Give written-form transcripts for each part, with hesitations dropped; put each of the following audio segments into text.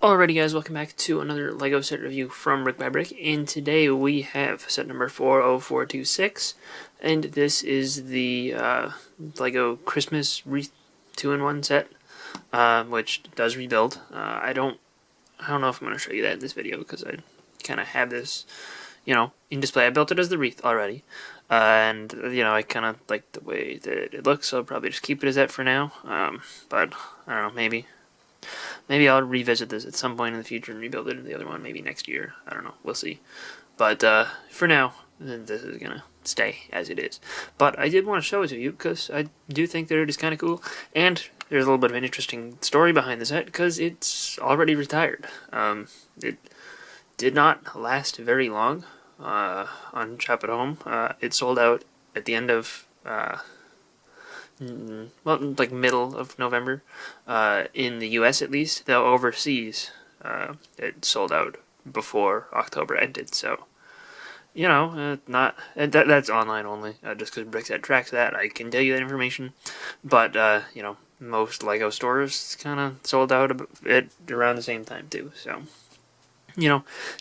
Alrighty guys, welcome back to another LEGO set review from BrickByBrick, and today we have set number 40426, and this is the LEGO Christmas Wreath 2-in-1 set, which does rebuild. I don't know if I'm going to show you that in this video, because I kind of have this, in display. I built it as the Wreath already, and, I kind of like the way that it looks, so I'll probably just keep it as that for now, but, I don't know, Maybe I'll revisit this at some point in the future and rebuild it in the other one, maybe next year. I don't know. We'll see. But for now, this is going to stay as it is. But I did want to show it to you because I do think that it is kind of cool. And there's a little bit of an interesting story behind the set because it's already retired. It did not last very long on Shop at Home. It sold out at the end of... like middle of November, in the US at least, though overseas, it sold out before October ended, so, that's online only, just because BrickSet tracks that, I can tell you that information, but, most LEGO stores kind of sold out at around the same time, too, so,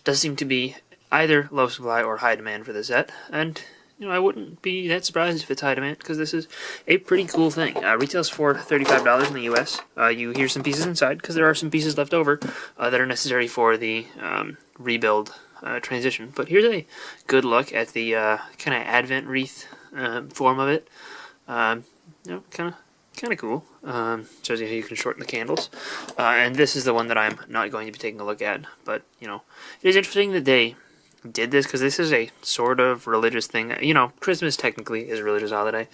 does seem to be either low supply or high demand for the set, and I wouldn't be that surprised if it's high demand, because this is a pretty cool thing. Retails for $35 in the US. You hear some pieces inside, because there are some pieces left over that are necessary for the rebuild transition. But here's a good look at the kind of Advent wreath form of it. Kind of cool. Shows you how you can shorten the candles. And this is the one that I'm not going to be taking a look at. But, it is interesting that they did this, because this is a sort of religious thing. Christmas technically is a religious holiday,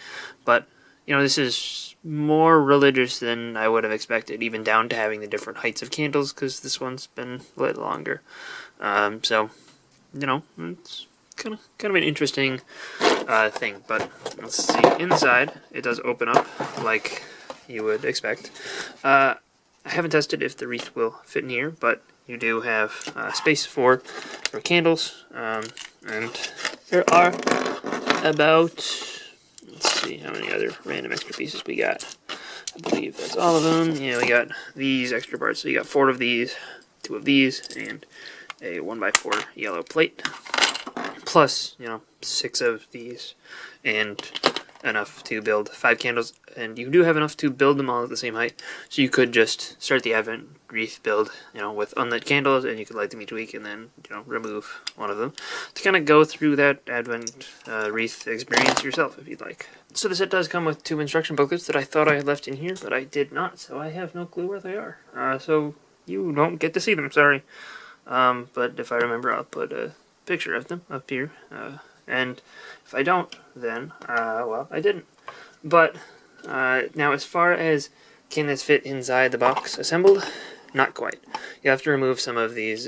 but this is more religious than I would have expected, even down to having the different heights of candles, because this one's been lit longer. So it's kind of an interesting thing. But let's see, inside it does open up like you would expect. I haven't tested if the wreath will fit in here, but you do have space for candles, and there are about, let's see how many other random extra pieces we got. I believe that's all of them. Yeah, we got these extra parts, so you got 4 of these, 2 of these, and a 1x4 yellow plate, plus, 6 of these, and enough to build 5 candles, and you do have enough to build them all at the same height, so you could just start the Advent wreath build, with unlit candles, and you could light them each week, and then, remove one of them, to kind of go through that Advent wreath experience yourself, if you'd like. So the set does come with 2 instruction booklets that I thought I had left in here, but I did not, so I have no clue where they are. So you don't get to see them, sorry. But if I remember, I'll put a picture of them up here, and if I don't, then, well, I didn't. But, now as far as can this fit inside the box assembled, not quite. You have to remove some of these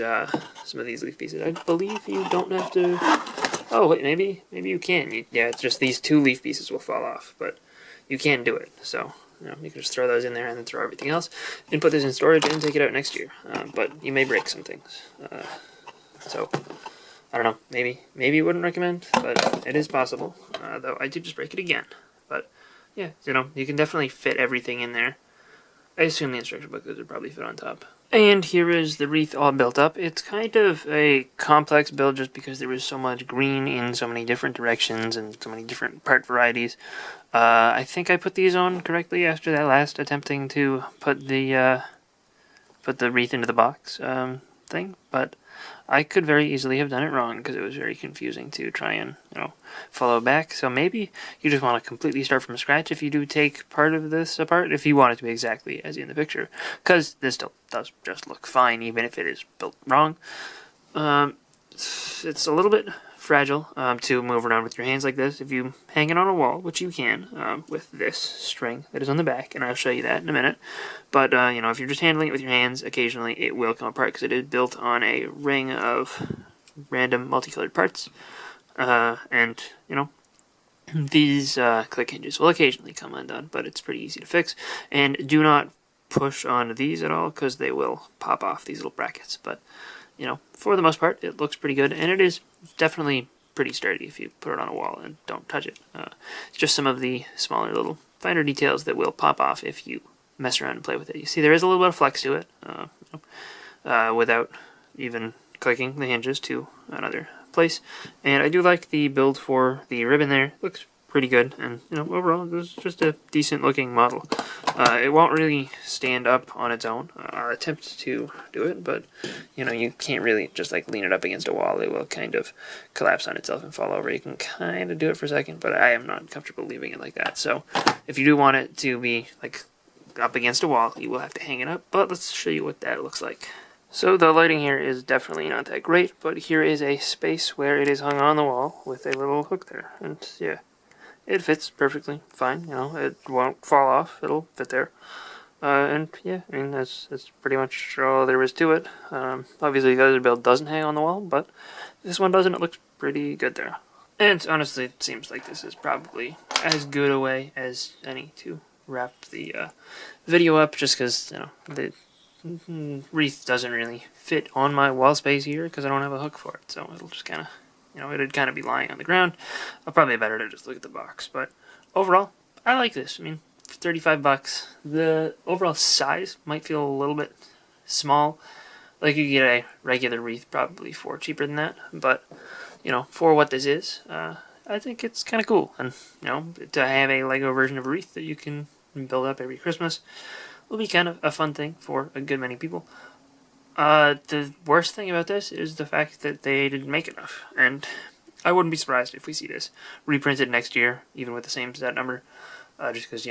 leaf pieces. I believe you don't have to, oh, wait, maybe you can. Yeah, it's just these 2 leaf pieces will fall off, but you can do it. So, you can just throw those in there and then throw everything else, and put this in storage and take it out next year. But you may break some things. So, I don't know, maybe you wouldn't recommend, but it is possible, though I did just break it again. But, yeah, you can definitely fit everything in there. I assume the instruction booklets would probably fit on top. And here is the wreath all built up. It's kind of a complex build just because there was so much green in so many different directions and so many different part varieties. I think I put these on correctly after that last attempting to put the wreath into the box thing, but I could very easily have done it wrong because it was very confusing to try and, follow back. So maybe you just want to completely start from scratch if you do take part of this apart, if you want it to be exactly as in the picture, because this still does just look fine, even if it is built wrong. It's a little bit fragile to move around with your hands like this. If you hang it on a wall, which you can with this string that is on the back, and I'll show you that in a minute. But, if you're just handling it with your hands, occasionally it will come apart because it is built on a ring of random multicolored parts. And, these click hinges will occasionally come undone, but it's pretty easy to fix. And do not push on these at all because they will pop off these little brackets. But, for the most part, it looks pretty good, and it is definitely pretty sturdy if you put it on a wall and don't touch it. It's just some of the smaller little finer details that will pop off if you mess around and play with it. You see there is a little bit of flex to it. without even clicking the hinges to another place. And I do like the build for the ribbon there. Looks pretty good, and overall this is just a decent looking model. It won't really stand up on its own. I'll attempt to do it, but you can't really just like lean it up against a wall. It will kind of collapse on itself and fall over. You can kind of do it for a second, but I am not comfortable leaving it like that. So if you do want it to be like up against a wall, you will have to hang it up, but let's show you what that looks like. So the lighting here is definitely not that great, but here is a space where it is hung on the wall with a little hook there, and yeah, it fits perfectly fine. It won't fall off, it'll fit there. And yeah, I mean, that's pretty much all there is to it. Obviously the other build doesn't hang on the wall, but this one doesn't. It looks pretty good there. And honestly, it seems like this is probably as good a way as any to wrap the video up, just because, the wreath doesn't really fit on my wall space here because I don't have a hook for it, so it'll just kind of, it'd kind of be lying on the ground. I'll probably better to just look at the box, but overall, I like this. I mean, for $35, the overall size might feel a little bit small. Like, you get a regular wreath probably for cheaper than that, but, for what this is, I think it's kind of cool. And, to have a Lego version of a wreath that you can build up every Christmas will be kind of a fun thing for a good many people. The worst thing about this is the fact that they didn't make enough, and I wouldn't be surprised if we see this reprinted next year, even with the same set number, just because,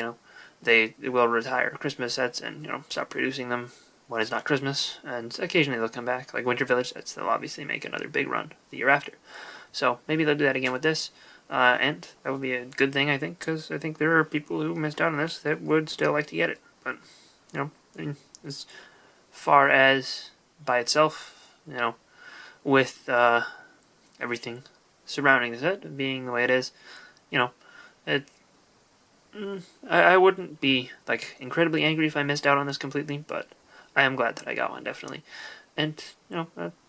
they will retire Christmas sets and, stop producing them when it's not Christmas, and occasionally they'll come back, like Winter Village sets. They'll obviously make another big run the year after. So maybe they'll do that again with this, and that would be a good thing, I think, because I think there are people who missed out on this that would still like to get it. But, I mean, as far as by itself, with everything surrounding the set being the way it is, I wouldn't be like incredibly angry if I missed out on this completely, but I am glad that I got one, definitely. And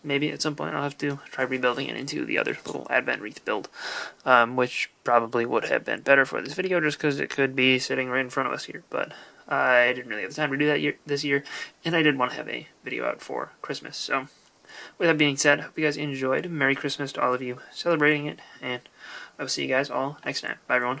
maybe at some point I'll have to try rebuilding it into the other little Advent Wreath build, which probably would have been better for this video just because it could be sitting right in front of us here, but I didn't really have the time to do that this year, and I did want to have a video out for Christmas. So with that being said, I hope you guys enjoyed. Merry Christmas to all of you celebrating it, and I will see you guys all next time. Bye, everyone.